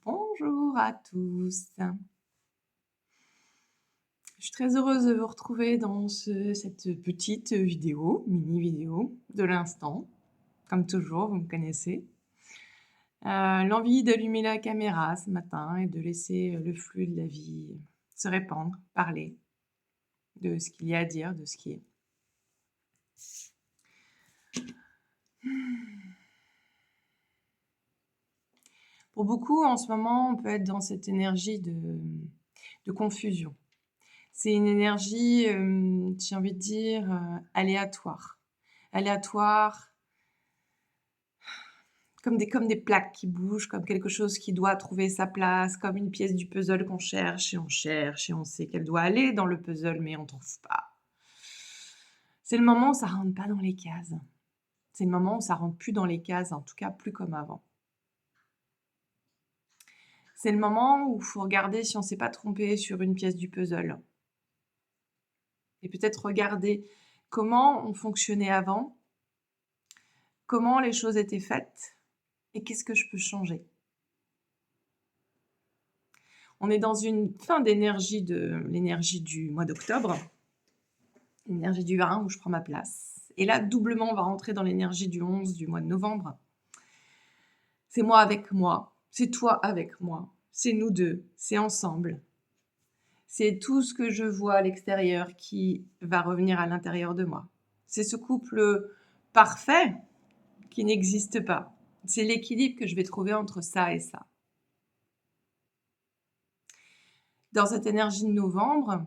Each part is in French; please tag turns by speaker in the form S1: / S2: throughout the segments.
S1: Bonjour à tous. Je suis très heureuse de vous retrouver dans cette petite vidéo, mini vidéo de l'instant. Comme toujours, vous me connaissez. L'envie d'allumer la caméra ce matin et de laisser le flux de la vie se répandre, parler de ce qu'il y a à dire, de ce qui est. Pour beaucoup, en ce moment, on peut être dans cette énergie de confusion. C'est une énergie, j'ai envie de dire, aléatoire. Aléatoire, comme des plaques qui bougent, comme quelque chose qui doit trouver sa place, comme une pièce du puzzle qu'on cherche et on sait qu'elle doit aller dans le puzzle, mais on ne trouve pas. C'est le moment où ça rentre pas dans les cases. C'est le moment où ça rentre plus dans les cases, en tout cas plus comme avant. C'est le moment où il faut regarder si on ne s'est pas trompé sur une pièce du puzzle. Et peut-être regarder comment on fonctionnait avant, comment les choses étaient faites et qu'est-ce que je peux changer. On est dans une fin d'énergie de l'énergie du mois d'octobre, l'énergie du 20 où je prends ma place. Et là, doublement, on va rentrer dans l'énergie du 11 du mois de novembre. C'est moi avec moi, c'est toi avec moi, c'est nous deux, c'est ensemble. C'est tout ce que je vois à l'extérieur qui va revenir à l'intérieur de moi. C'est ce couple parfait qui n'existe pas. C'est l'équilibre que je vais trouver entre ça et ça. Dans cette énergie de novembre,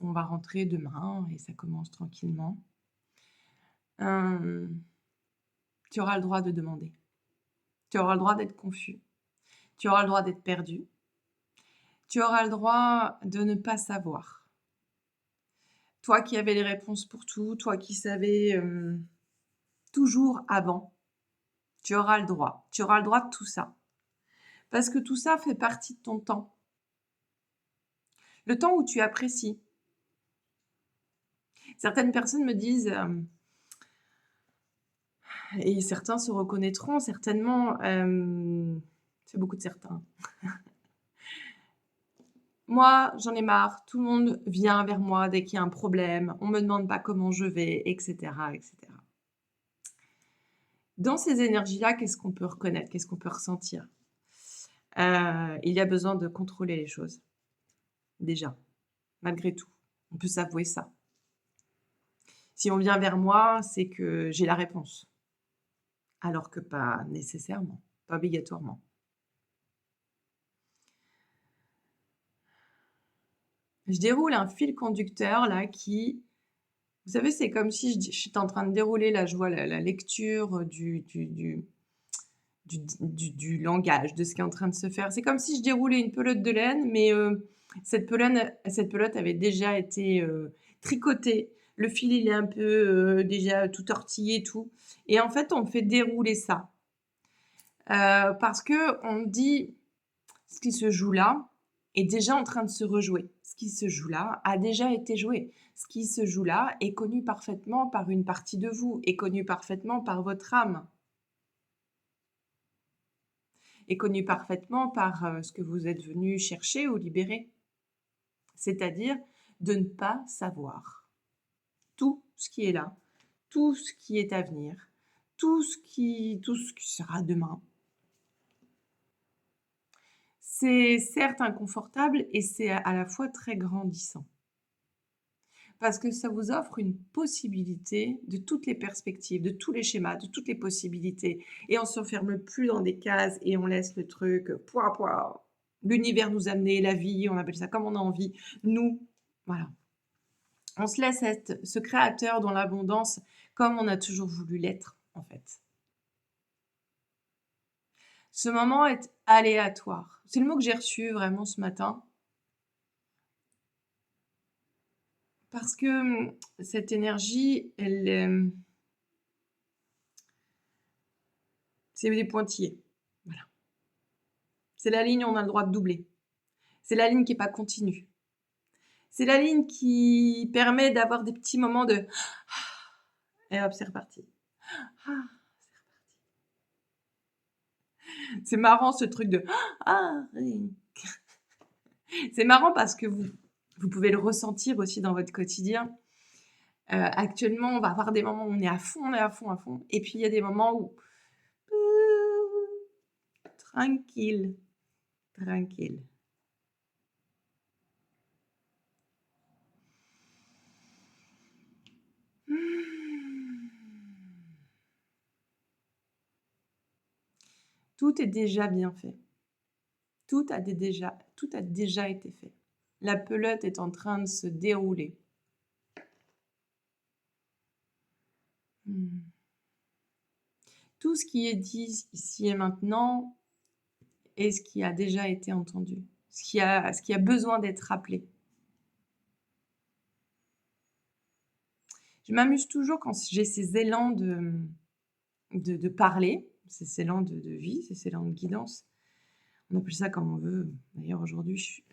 S1: on va rentrer demain et ça commence tranquillement. Tu auras le droit de demander. Tu auras le droit d'être confus. Tu auras le droit d'être perdu. Tu auras le droit de ne pas savoir. Toi qui avais les réponses pour tout, toi qui savais toujours avant, tu auras le droit. Tu auras le droit de tout ça. Parce que tout ça fait partie de ton temps. Le temps où tu apprécies. Certaines personnes me disent, et certains se reconnaîtront certainement, c'est beaucoup de certains. Moi, j'en ai marre, tout le monde vient vers moi dès qu'il y a un problème, on me demande pas comment je vais, etc., etc. Dans ces énergies-là, qu'est-ce qu'on peut reconnaître? Qu'est-ce qu'on peut ressentir? Il y a besoin de contrôler les choses, déjà, malgré tout. On peut s'avouer ça. Si on vient vers moi, c'est que j'ai la réponse, alors que pas nécessairement, pas obligatoirement. Je déroule un fil conducteur là qui, vous savez, c'est comme si j'étais en train de dérouler, là je vois la lecture du langage, de ce qui est en train de se faire. C'est comme si je déroulais une pelote de laine, mais cette pelote avait déjà été tricotée. Le fil, il est un peu déjà tout tortillé et tout. Et en fait, on fait dérouler ça. Parce que on dit, ce qui se joue là est déjà en train de se rejouer. Ce qui se joue là a déjà été joué. Ce qui se joue là est connu parfaitement par une partie de vous, est connu parfaitement par votre âme, est connu parfaitement par ce que vous êtes venu chercher ou libérer. C'est-à-dire de ne pas savoir tout ce qui est là, tout ce qui est à venir, tout ce qui sera demain. C'est certes inconfortable et c'est à la fois très grandissant. Parce que ça vous offre une possibilité de toutes les perspectives, de tous les schémas, de toutes les possibilités. Et on ne s'enferme plus dans des cases et on laisse le truc, poids. L'univers nous amener, la vie, on appelle ça comme on a envie. Nous, voilà. On se laisse être ce créateur dans l'abondance comme on a toujours voulu l'être, en fait. Ce moment est aléatoire. C'est le mot que j'ai reçu vraiment ce matin. Parce que cette énergie, c'est des pointillés. Voilà. C'est la ligne où on a le droit de doubler. C'est la ligne qui n'est pas continue. C'est la ligne qui permet d'avoir des petits moments de... Et hop, c'est reparti. C'est marrant ce truc de ah oui. C'est marrant parce que vous pouvez le ressentir aussi dans votre quotidien. Actuellement, on va avoir des moments où on est à fond, on est à fond, à fond. Et puis il y a des moments où tranquille, tranquille. Tout est déjà bien fait. Tout a déjà été fait. La pelote est en train de se dérouler. Tout ce qui est dit ici et maintenant est ce qui a déjà été entendu, ce qui a besoin d'être rappelé. Je m'amuse toujours quand j'ai ces élans de parler, ces élans de vie, ces élans de guidance. On appelle ça comme on veut. D'ailleurs, aujourd'hui,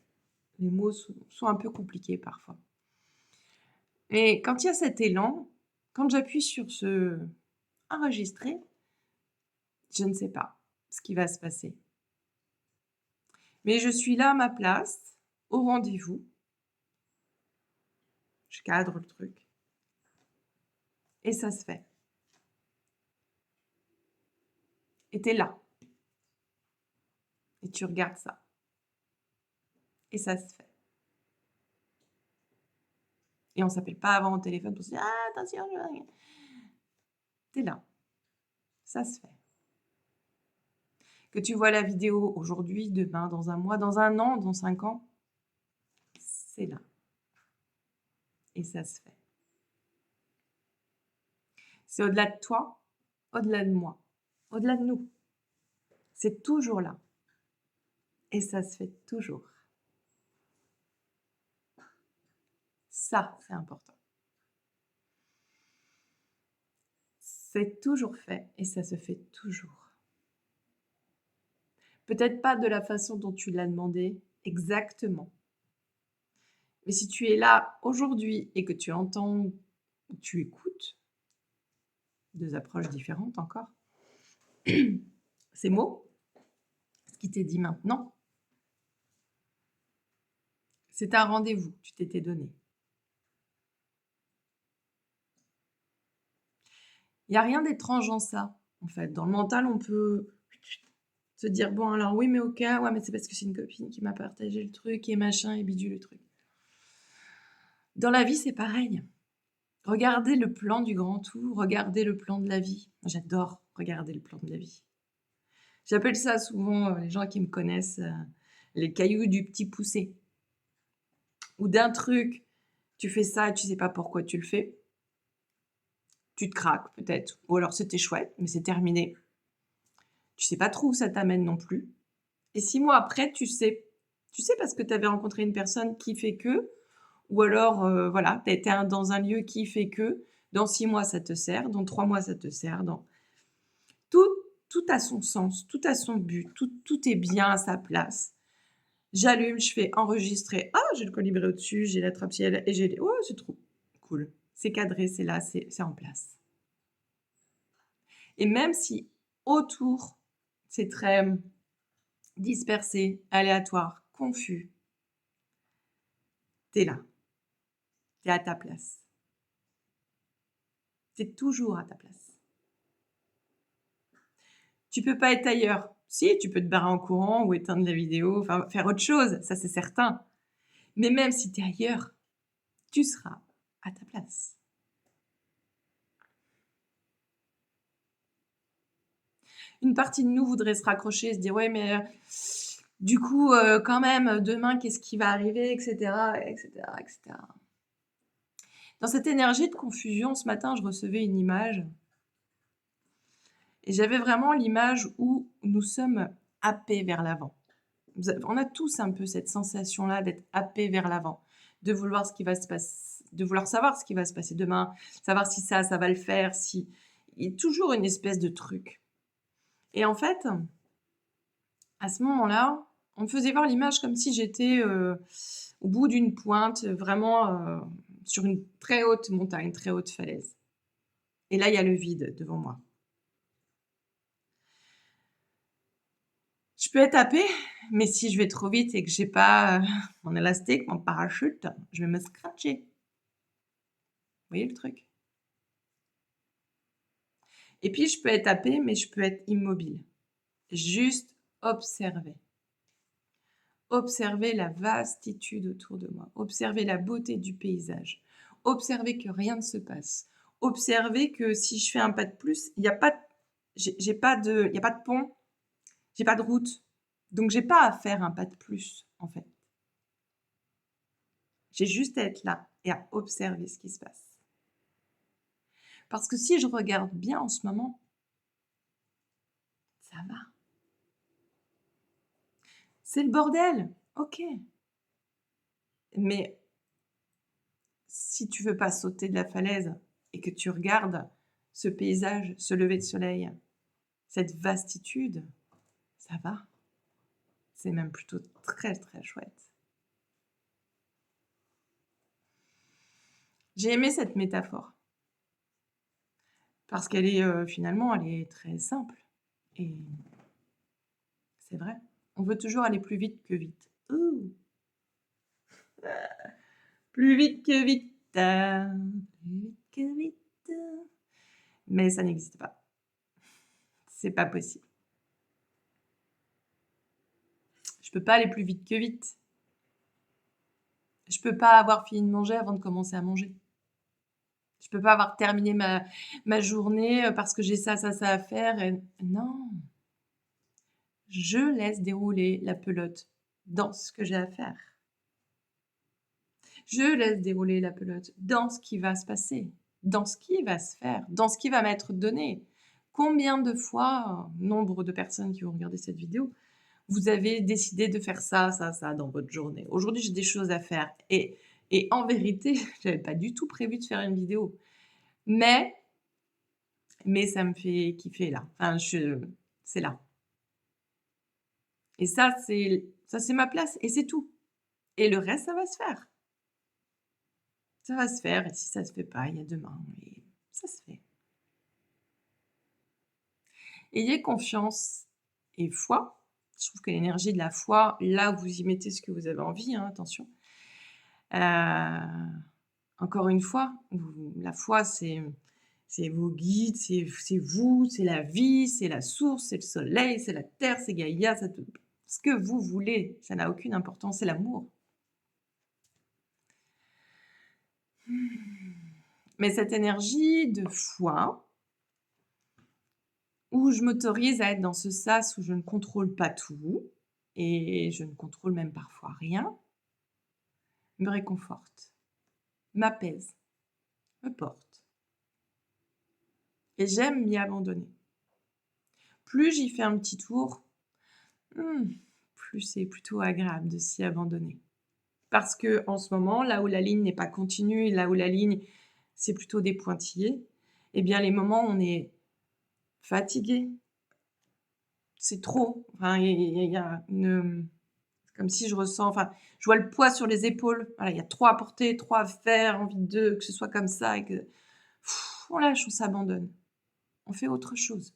S1: les mots sont un peu compliqués parfois. Et quand il y a cet élan, quand j'appuie sur ce enregistrer, je ne sais pas ce qui va se passer. Mais je suis là à ma place, au rendez-vous. Je cadre le truc. Et ça se fait. Et t'es là. Et tu regardes ça. Et ça se fait. Et on s'appelle pas avant au téléphone pour se dire « Ah, attention, je... » T'es là. Ça se fait. Que tu vois la vidéo aujourd'hui, demain, dans un mois, dans un an, dans 5 ans, c'est là. Et ça se fait. C'est au-delà de toi, au-delà de moi, au-delà de nous. C'est toujours là. Et ça se fait toujours. Ça, c'est important. C'est toujours fait et ça se fait toujours. Peut-être pas de la façon dont tu l'as demandé exactement. Mais si tu es là aujourd'hui et que tu entends, tu écoutes, 2 approches différentes encore, ces mots, ce qui t'est dit maintenant, c'est un rendez-vous, tu t'étais donné. Il n'y a rien d'étrange en ça, en fait. Dans le mental, on peut se dire, bon, alors oui, mais ok, ouais, mais c'est parce que c'est une copine qui m'a partagé le truc et machin et bidule le truc. Dans la vie, c'est pareil. Regardez le plan du grand tout, regardez le plan de la vie. J'adore regarder le plan de la vie. J'appelle ça souvent, les gens qui me connaissent, les cailloux du petit poussé. Ou d'un truc, tu fais ça et tu sais pas pourquoi tu le fais. Tu te craques peut-être. Ou alors c'était chouette, mais c'est terminé. Tu sais pas trop où ça t'amène non plus. Et 6 mois après, tu sais. Tu sais parce que tu avais rencontré une personne qui fait que, ou alors, voilà, tu as été dans un lieu qui fait que, dans 6 mois, ça te sert, dans 3 mois, ça te sert. Tout a son sens, tout a son but, tout est bien à sa place. J'allume, je fais enregistrer. Ah, j'ai le colibri au-dessus, j'ai la trappe-ciel et j'ai les... Oh, c'est trop cool. C'est cadré, c'est là, c'est en place. Et même si autour, c'est très dispersé, aléatoire, confus, t'es là. T'es à ta place. T'es toujours à ta place. Tu peux pas être ailleurs. Si, tu peux te barrer en courant ou éteindre la vidéo, enfin faire autre chose, ça c'est certain. Mais même si tu es ailleurs, tu seras à ta place. Une partie de nous voudrait se raccrocher et se dire ouais mais du coup quand même demain qu'est-ce qui va arriver, etc., etc., etc. Dans cette énergie de confusion, ce matin je recevais une image et j'avais vraiment l'image où nous sommes happés vers l'avant. On a tous un peu cette sensation-là d'être happés vers l'avant, de vouloir ce qui va se passer, de vouloir savoir ce qui va se passer demain, savoir si ça va le faire, si il y a toujours une espèce de truc. Et en fait, à ce moment-là, on me faisait voir l'image comme si j'étais au bout d'une pointe, vraiment sur une très haute montagne, très haute falaise. Et là, il y a le vide devant moi. Je peux être happée, mais si je vais trop vite et que j'ai pas, mon élastique, mon parachute, je vais me scratcher. Vous voyez le truc? Et puis je peux être happée, mais je peux être immobile. Juste observer. Observer la vastitude autour de moi. Observer la beauté du paysage. Observer que rien ne se passe. Observer que si je fais un pas de plus, il y a pas j'ai pas de il y a pas de pont, j'ai pas de route. Donc j'ai pas à faire un pas de plus, en fait. J'ai juste à être là et à observer ce qui se passe. Parce que si je regarde bien en ce moment, ça va. C'est le bordel, OK. Mais si tu veux pas sauter de la falaise et que tu regardes ce paysage, ce lever de soleil, cette vastitude, ça va. C'est même plutôt très, très chouette. J'ai aimé cette métaphore parce qu'elle est, finalement, elle est très simple et c'est vrai. On veut toujours aller plus vite que vite. Ouh! Plus vite que vite, plus vite que vite. Mais ça n'existe pas. C'est pas possible. Je peux pas aller plus vite que vite. Je peux pas avoir fini de manger avant de commencer à manger. Je peux pas avoir terminé ma journée parce que j'ai ça, ça, ça à faire. Non, je laisse dérouler la pelote dans ce que j'ai à faire. Je laisse dérouler la pelote dans ce qui va se passer, dans ce qui va se faire, dans ce qui va m'être donné. Combien de fois, nombre de personnes qui vont regarder cette vidéo, vous avez décidé de faire ça, ça, ça dans votre journée. Aujourd'hui, j'ai des choses à faire. Et en vérité, j'avais pas du tout prévu de faire une vidéo. Mais ça me fait kiffer là. Enfin, c'est là. Et ça, c'est ma place et c'est tout. Et le reste, ça va se faire. Ça va se faire. Et si ça se fait pas, il y a demain. Et ça se fait. Ayez confiance et foi. Je trouve que l'énergie de la foi, là, vous y mettez ce que vous avez envie, hein, attention. Encore une fois, la foi, c'est vos guides, c'est vous, c'est la vie, c'est la source, c'est le soleil, c'est la terre, c'est Gaïa, ce que vous voulez, ça n'a aucune importance, c'est l'amour. Mais cette énergie de foi, où je m'autorise à être dans ce sas où je ne contrôle pas tout, et je ne contrôle même parfois rien, me réconforte, m'apaise, me porte. Et j'aime m'y abandonner. Plus j'y fais un petit tour, plus c'est plutôt agréable de s'y abandonner. Parce que en ce moment, là où la ligne n'est pas continue, et là où la ligne, c'est plutôt des pointillés, eh bien les moments où on est fatigué, c'est trop. Enfin, il y a une... C'est comme si je ressens... Enfin, je vois le poids sur les épaules. Voilà, il y a trop à porter, trop à faire, envie que ce soit comme ça. Et que... on lâche, on s'abandonne. On fait autre chose.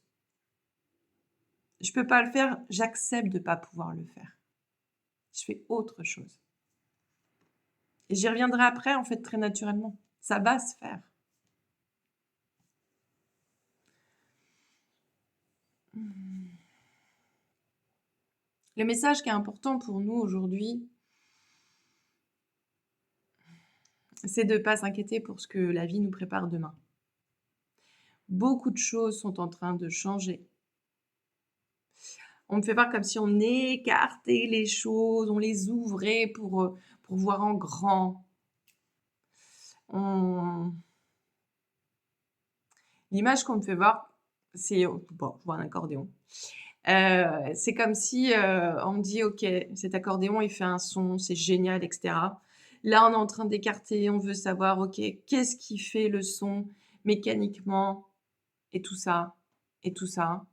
S1: Je peux pas le faire, j'accepte de pas pouvoir le faire. Je fais autre chose. Et j'y reviendrai après, en fait, très naturellement. Ça va se faire. Le message qui est important pour nous aujourd'hui, c'est de ne pas s'inquiéter pour ce que la vie nous prépare demain. Beaucoup de choses sont en train de changer. On me fait voir comme si on écartait les choses, on les ouvrait pour voir en grand. L'image qu'on me fait voir, c'est... Bon, je vois un accordéon. C'est comme si on me dit, OK, cet accordéon, il fait un son, c'est génial, etc. Là, on est en train d'écarter, on veut savoir, OK, qu'est-ce qui fait le son mécaniquement et tout ça, et tout ça.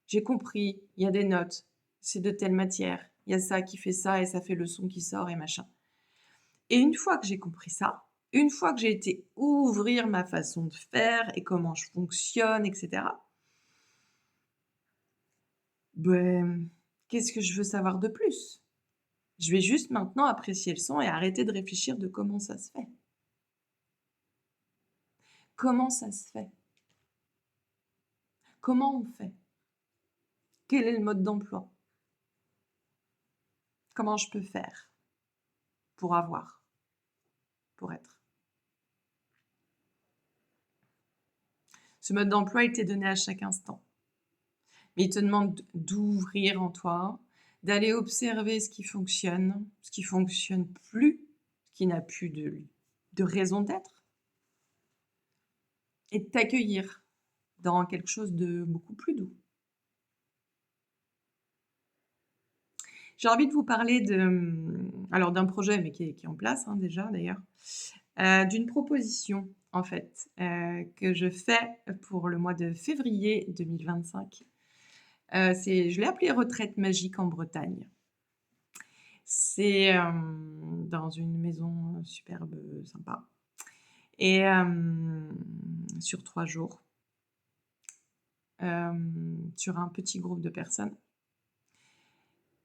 S1: J'ai compris, il y a des notes, c'est de telle matière, il y a ça qui fait ça et ça fait le son qui sort et machin. Et une fois que j'ai compris ça, une fois que j'ai été ouvrir ma façon de faire et comment je fonctionne, etc., ben, Qu'est-ce que je veux savoir de plus? Je vais juste maintenant apprécier le son et arrêter de réfléchir de comment ça se fait. Comment ça se fait? Comment on fait? Quel est le mode d'emploi? Comment je peux faire pour avoir, pour être? Ce mode d'emploi, il t'est donné à chaque instant. Mais il te demande d'ouvrir en toi, d'aller observer ce qui fonctionne plus, ce qui n'a plus de raison d'être, et de t'accueillir dans quelque chose de beaucoup plus doux. J'ai envie de vous parler alors d'un projet, mais qui est en place déjà d'ailleurs, d'une proposition en fait que je fais pour le mois de février 2025. Je l'ai appelée Retraite magique en Bretagne. C'est dans une maison superbe, sympa, et sur 3 jours, sur un petit groupe de personnes.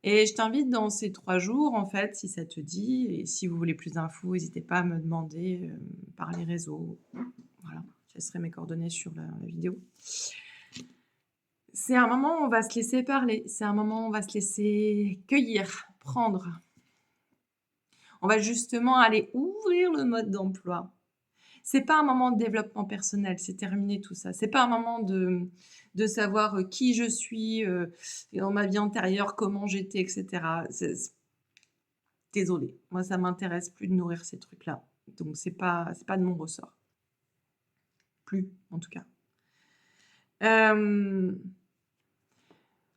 S1: Et je t'invite dans ces 3 jours, en fait, si ça te dit, et si vous voulez plus d'infos, n'hésitez pas à me demander par les réseaux. Voilà, je laisserai mes coordonnées sur la vidéo. C'est un moment où on va se laisser parler, c'est un moment où on va se laisser cueillir, prendre. On va justement aller ouvrir le mode d'emploi. C'est pas un moment de développement personnel, c'est terminé tout ça. C'est pas un moment de savoir qui je suis dans ma vie antérieure, comment j'étais, etc. Désolée, moi ça m'intéresse plus de nourrir ces trucs-là. Donc c'est pas de mon ressort. Plus, en tout cas.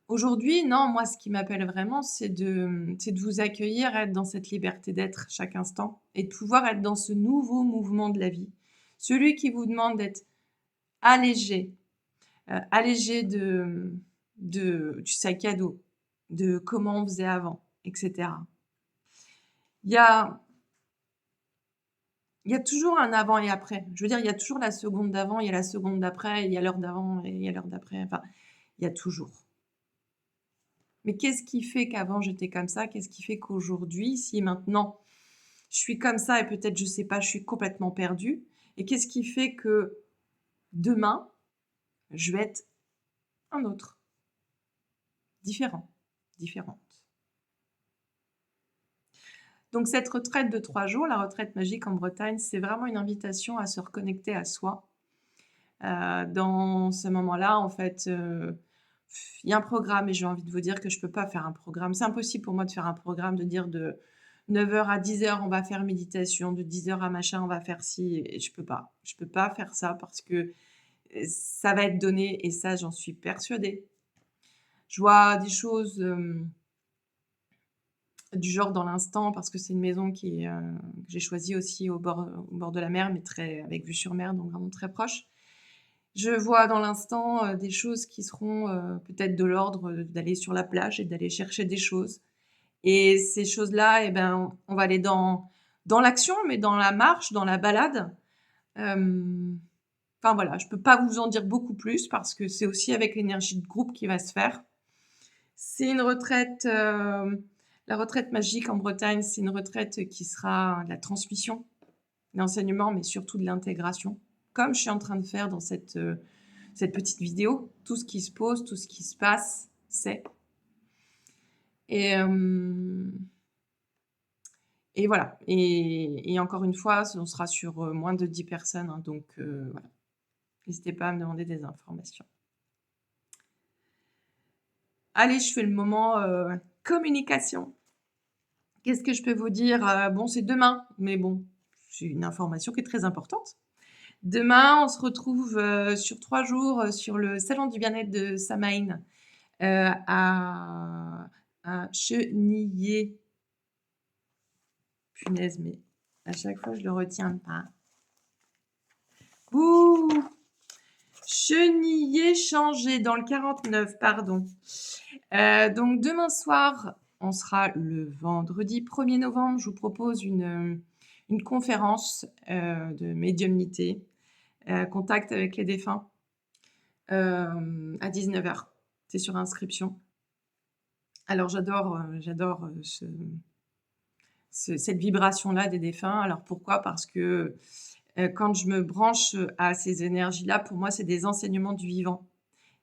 S1: Aujourd'hui, non, moi ce qui m'appelle vraiment, c'est de vous accueillir, être dans cette liberté d'être chaque instant et de pouvoir être dans ce nouveau mouvement de la vie. Celui qui vous demande d'être allégé, allégé du sac à dos, de comment on faisait avant, etc. Il y a toujours un avant et après. Je veux dire, il y a toujours la seconde d'avant, il y a la seconde d'après, il y a l'heure d'avant et il y a l'heure d'après. Enfin, il y a toujours. Mais qu'est-ce qui fait qu'avant j'étais comme ça? Qu'est-ce qui fait qu'aujourd'hui, si maintenant je suis comme ça et peut-être, je sais pas, je suis complètement perdue? Et qu'est-ce qui fait que demain, je vais être un autre, différent, différente? Donc cette retraite de 3 jours, la retraite magique en Bretagne, c'est vraiment une invitation à se reconnecter à soi. Dans ce moment-là, en fait, il y a un programme et j'ai envie de vous dire que je ne peux pas faire un programme. C'est impossible pour moi de faire un programme, de dire de 9h à 10h, on va faire méditation, de 10h à machin, on va faire ci, et je peux pas. Je peux pas faire ça parce que ça va être donné et ça, j'en suis persuadée. Je vois des choses du genre dans l'instant parce que c'est une maison que j'ai choisie aussi au bord de la mer, mais avec vue sur mer, donc vraiment très proche. Je vois dans l'instant des choses qui seront peut-être de l'ordre d'aller sur la plage et d'aller chercher des choses. Et ces choses-là, eh ben, on va aller dans l'action, mais dans la marche, dans la balade. Enfin voilà, je ne peux pas vous en dire beaucoup plus parce que c'est aussi avec l'énergie de groupe qui va se faire. C'est une retraite, la retraite magique en Bretagne, c'est une retraite qui sera de la transmission, de l'enseignement, mais surtout de l'intégration. Comme je suis en train de faire dans cette petite vidéo, tout ce qui se pose, tout ce qui se passe, c'est. Et voilà. Et encore une fois, on sera sur moins de 10 personnes, donc voilà. N'hésitez pas à me demander des informations. Allez, je fais le moment communication. Qu'est-ce que je peux vous dire? Bon, c'est demain, mais bon, c'est une information qui est très importante. Demain, on se retrouve sur 3 jours sur le salon du bien-être de Samaïn à Chenillé. Punaise, mais à chaque fois, je le retiens pas. Ouh! Chenillé-Changé dans le 49, pardon. Donc demain soir, on sera le vendredi 1er novembre. Je vous propose une conférence de médiumnité, contact avec les défunts, à 19h. C'est sur inscription. Alors j'adore, cette vibration-là des défunts. Alors pourquoi? Parce que, quand je me branche, à ces énergies-là, pour moi, c'est des enseignements du vivant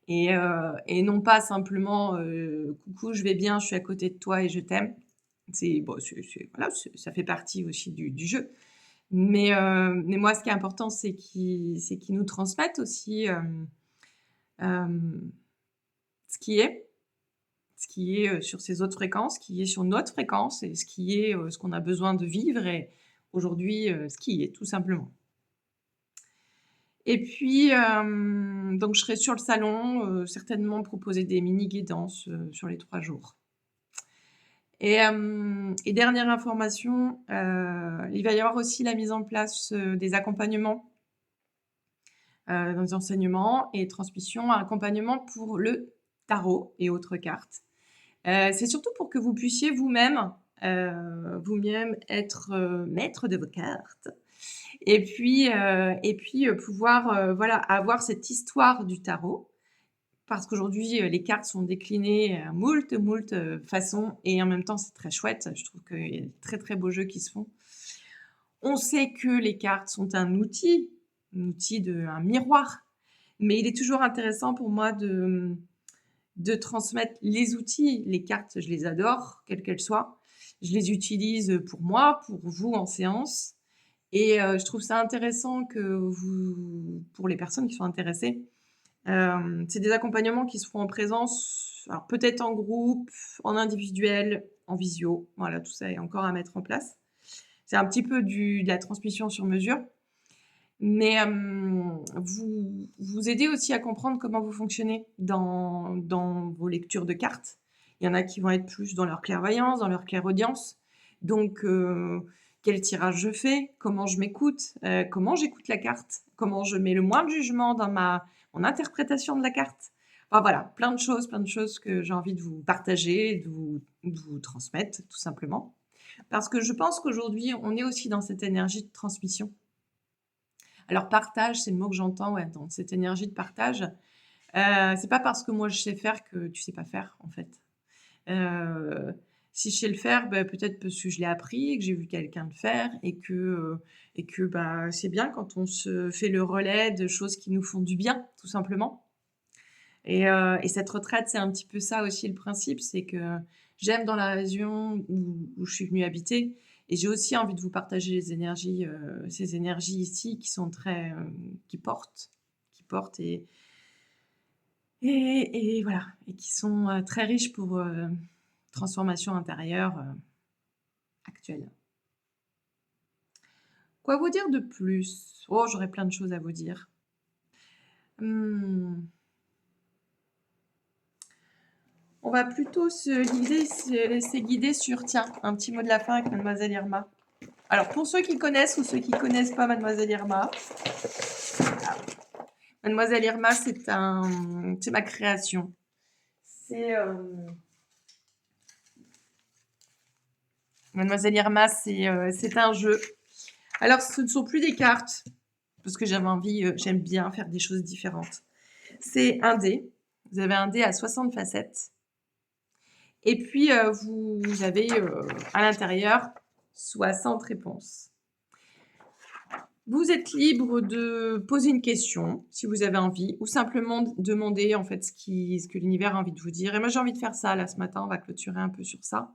S1: et non pas simplement, «Coucou, je vais bien, je suis à côté de toi et je t'aime». C'est bon, c'est voilà, ça fait partie aussi du jeu. Mais moi, ce qui est important, c'est qu'ils nous transmettent aussi, hem, ce qui est sur ces autres fréquences, ce qui est sur notre fréquence et ce qui est, ce qu'on a besoin de vivre et aujourd'hui, ce qui est, tout simplement. Et puis, donc je serai sur le salon, certainement proposer des mini guidances, sur les 3 jours. Et dernière information, il va y avoir aussi la mise en place, des accompagnements, dans les enseignements et transmissions, accompagnement pour le tarot et autres cartes. C'est surtout pour que vous puissiez vous-même être, maître de vos cartes et puis, pouvoir, voilà, avoir cette histoire du tarot. Parce qu'aujourd'hui, les cartes sont déclinées à moult, façons et en même temps, c'est très chouette. Je trouve qu'il y a de très, très beaux jeux qui se font. On sait que les cartes sont un outil un miroir, mais il est toujours intéressant pour moi de transmettre les outils. Les cartes, je les adore, quelles qu'elles soient. Je les utilise pour moi, pour vous en séance et je trouve ça intéressant que vous pour les personnes qui sont intéressées, c'est des accompagnements qui se font en présence, alors peut-être en groupe, en individuel, en visio. Voilà, tout ça est encore à mettre en place. C'est un petit peu de la transmission sur mesure, mais vous aidez aussi à comprendre comment vous fonctionnez dans vos lectures de cartes. Il y en a qui vont être plus dans leur clairvoyance, dans leur clairaudience. Donc, quel tirage je fais? Comment je m'écoute? Comment j'écoute la carte? Comment je mets le moins de jugement dans mon interprétation de la carte? Enfin voilà, plein de choses que j'ai envie de vous partager, de vous transmettre tout simplement. Parce que je pense qu'aujourd'hui, on est aussi dans cette énergie de transmission. Alors partage, c'est le mot que j'entends, ouais, dans cette énergie de partage. C'est pas parce que moi je sais faire que tu sais pas faire, en fait. Heu, Si je sais le faire, bah, peut-être parce que je l'ai appris et que j'ai vu quelqu'un le faire et que, bah, c'est bien quand on se fait le relais de choses qui nous font du bien, tout simplement. Et cette retraite, c'est un petit peu ça aussi le principe, c'est que j'aime dans la région où je suis venue habiter et j'ai aussi envie de vous partager ces énergies ici qui sont très, qui portent et voilà et qui sont, très riches pour, transformation intérieure, actuelle. Quoi vous dire de plus? Oh, j'aurais plein de choses à vous dire. Mmh. On va plutôt se laisser guider sur, tiens, un petit mot de la fin avec mademoiselle Irma. Alors pour ceux qui connaissent ou ceux qui connaissent pas mademoiselle Irma, mademoiselle Irma, c'est ma création. C'est, mademoiselle Irma, c'est un jeu. Alors ce ne sont plus des cartes, parce que j'aime bien faire des choses différentes. C'est un dé. Vous avez un dé à 60 facettes et puis, vous avez, à l'intérieur 60 réponses. Vous êtes libre de poser une question, si vous avez envie, ou simplement demander, en fait, ce que l'univers a envie de vous dire. Et moi, j'ai envie de faire ça, là, ce matin. On va clôturer un peu sur ça,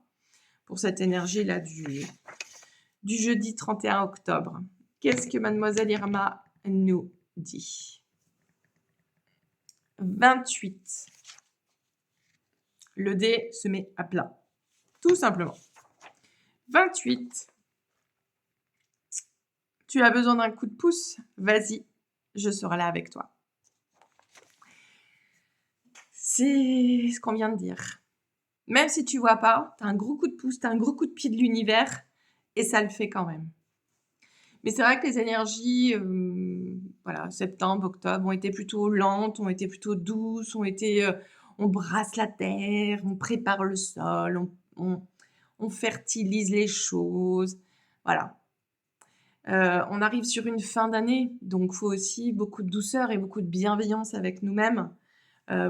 S1: pour cette énergie-là du jeudi 31 octobre. Qu'est-ce que mademoiselle Irma nous dit? 28. Le dé se met à plat, tout simplement. 28. Tu as besoin d'un coup de pouce? Vas-y, je serai là avec toi. C'est ce qu'on vient de dire. Même si tu vois pas, tu as un gros coup de pouce, tu as un gros coup de pied de l'univers et ça le fait quand même. Mais c'est vrai que les énergies, voilà, septembre, octobre, ont été plutôt lentes, ont été plutôt douces, on brasse la terre, on prépare le sol, on fertilise les choses. Voilà. On arrive sur une fin d'année, donc il faut aussi beaucoup de douceur et beaucoup de bienveillance avec nous-mêmes.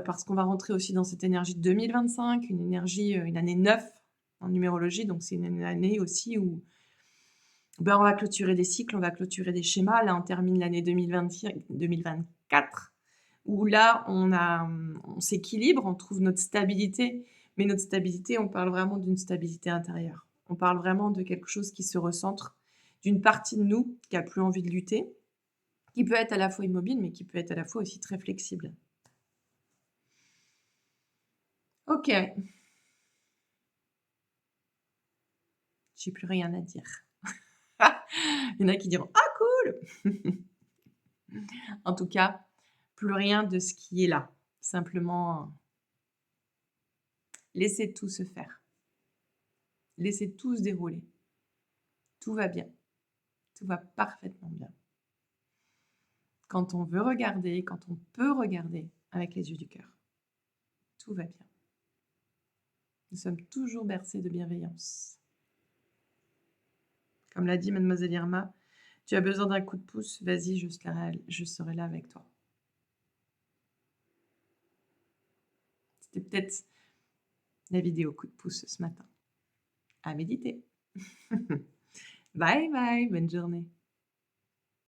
S1: parce qu'on va rentrer aussi dans cette énergie de 2025, une énergie, une année 9 en numérologie, donc c'est une année aussi où, ben, on va clôturer des cycles, on va clôturer des schémas. Là, on termine l'année 2024, où là, on s'équilibre, on trouve notre stabilité. Mais notre stabilité, on parle vraiment d'une stabilité intérieure. On parle vraiment de quelque chose qui se recentre, d'une partie de nous qui a plus envie de lutter, qui peut être à la fois immobile, mais qui peut être à la fois aussi très flexible. OK, j'ai plus rien à dire. Il y en a qui diront: «Ah cool!» En tout cas, plus rien de ce qui est là. Simplement, laissez tout se faire. Laissez tout se dérouler. Tout va bien. Tout va parfaitement bien. Quand on veut regarder, quand on peut regarder avec les yeux du cœur, tout va bien. Nous sommes toujours bercés de bienveillance. Comme l'a dit mademoiselle Irma, tu as besoin d'un coup de pouce, vas-y, je serai là avec toi. C'était peut-être la vidéo coup de pouce ce matin. À méditer. Bye bye, bonne journée.